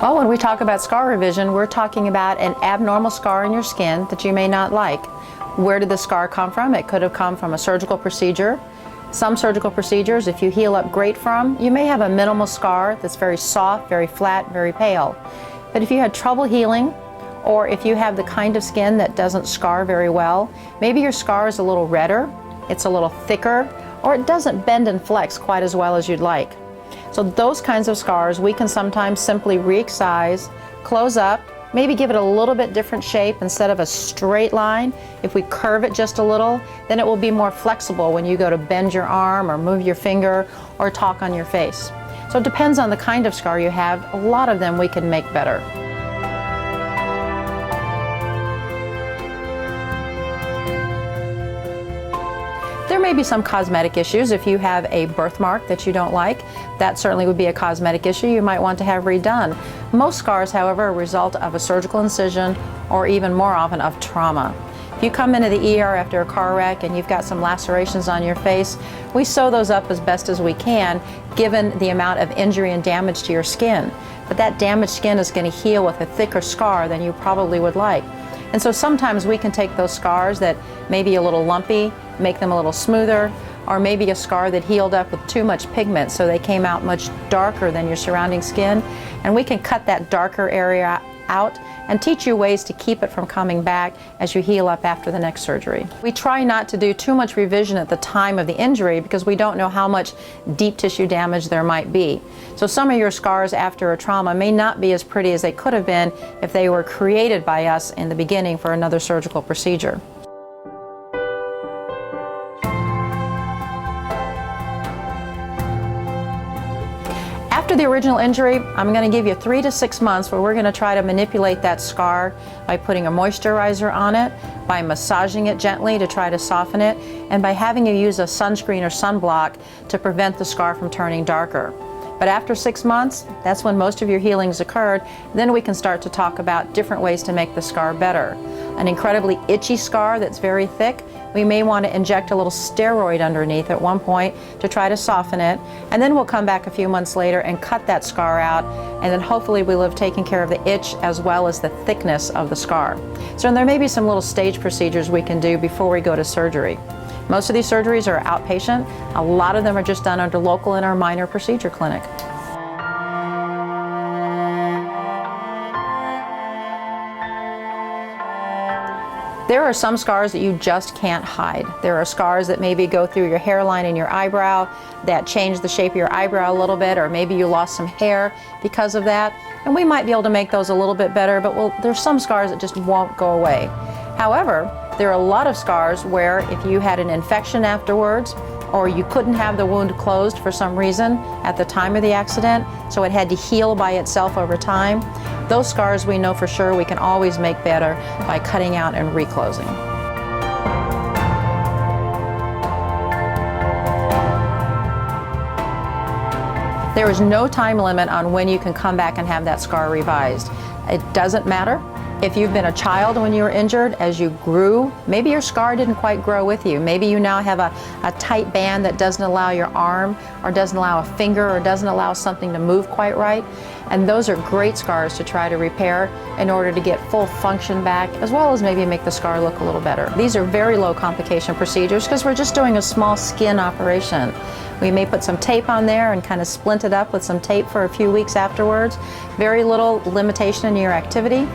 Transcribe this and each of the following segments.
Well, when we talk about scar revision, we're talking about an abnormal scar in your skin that you may not like. Where did the scar come from? It could have come from a surgical procedure. Some surgical procedures, if you heal up great from, you may have a minimal scar that's very soft, very flat, very pale. But if you had trouble healing, or if you have the kind of skin that doesn't scar very well, maybe your scar is a little redder, it's a little thicker, or it doesn't bend and flex quite as well as you'd like. So those kinds of scars we can sometimes simply re-excise, close up, maybe give it a little bit different shape. Instead of a straight line, if we curve it just a little, then it will be more flexible when you go to bend your arm or move your finger or talk on your face. So it depends on the kind of scar you have. A lot of them we can make better. There may be some cosmetic issues. If you have a birthmark that you don't like, that certainly would be a cosmetic issue you might want to have redone. Most scars, however, are a result of a surgical incision or even more often of trauma. If you come into the ER after a car wreck and you've got some lacerations on your face, we sew those up as best as we can given the amount of injury and damage to your skin. But that damaged skin is going to heal with a thicker scar than you probably would like. And so sometimes we can take those scars that may be a little lumpy, make them a little smoother, or maybe a scar that healed up with too much pigment so they came out much darker than your surrounding skin, and we can cut that darker area out and teach you ways to keep it from coming back as you heal up after the next surgery. We try not to do too much revision at the time of the injury because we don't know how much deep tissue damage there might be. So some of your scars after a trauma may not be as pretty as they could have been if they were created by us in the beginning for another surgical procedure. After the original injury, I'm going to give you 3 to 6 months where we're going to try to manipulate that scar by putting a moisturizer on it, by massaging it gently to try to soften it, and by having you use a sunscreen or sunblock to prevent the scar from turning darker. But after 6 months, that's when most of your healing's occurred. Then we can start to talk about different ways to make the scar better. An incredibly itchy scar that's very thick, we may want to inject a little steroid underneath at one point to try to soften it, and then we'll come back a few months later and cut that scar out, and then hopefully we'll have taken care of the itch as well as the thickness of the scar. So there may be some little stage procedures we can do before we go to surgery. Most of these surgeries are outpatient. A lot of them are just done under local and our minor procedure clinic. There are some scars that you just can't hide. There are scars that maybe go through your hairline and your eyebrow that change the shape of your eyebrow a little bit, or maybe you lost some hair because of that. And we might be able to make those a little bit better, but there's some scars that just won't go away. However, there are a lot of scars where if you had an infection afterwards, or you couldn't have the wound closed for some reason at the time of the accident, so it had to heal by itself over time, those scars we know for sure we can always make better by cutting out and reclosing. There is no time limit on when you can come back and have that scar revised. It doesn't matter. If you've been a child when you were injured, as you grew, maybe your scar didn't quite grow with you. Maybe you now have a tight band that doesn't allow your arm, or doesn't allow a finger, or doesn't allow something to move quite right. And those are great scars to try to repair in order to get full function back, as well as maybe make the scar look a little better. These are very low complication procedures because we're just doing a small skin operation. We may put some tape on there and kind of splint it up with some tape for a few weeks afterwards. Very little limitation in your activity.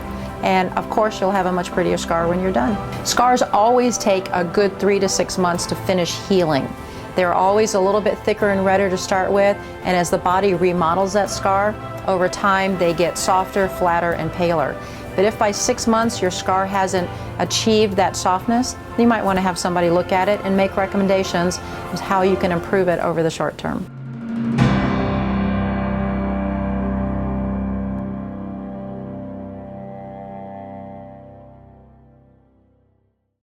And of course, you'll have a much prettier scar when you're done. Scars always take a good 3 to 6 months to finish healing. They're always a little bit thicker and redder to start with, and as the body remodels that scar, over time they get softer, flatter, and paler. But if by 6 months your scar hasn't achieved that softness, you might want to have somebody look at it and make recommendations as how you can improve it over the short term.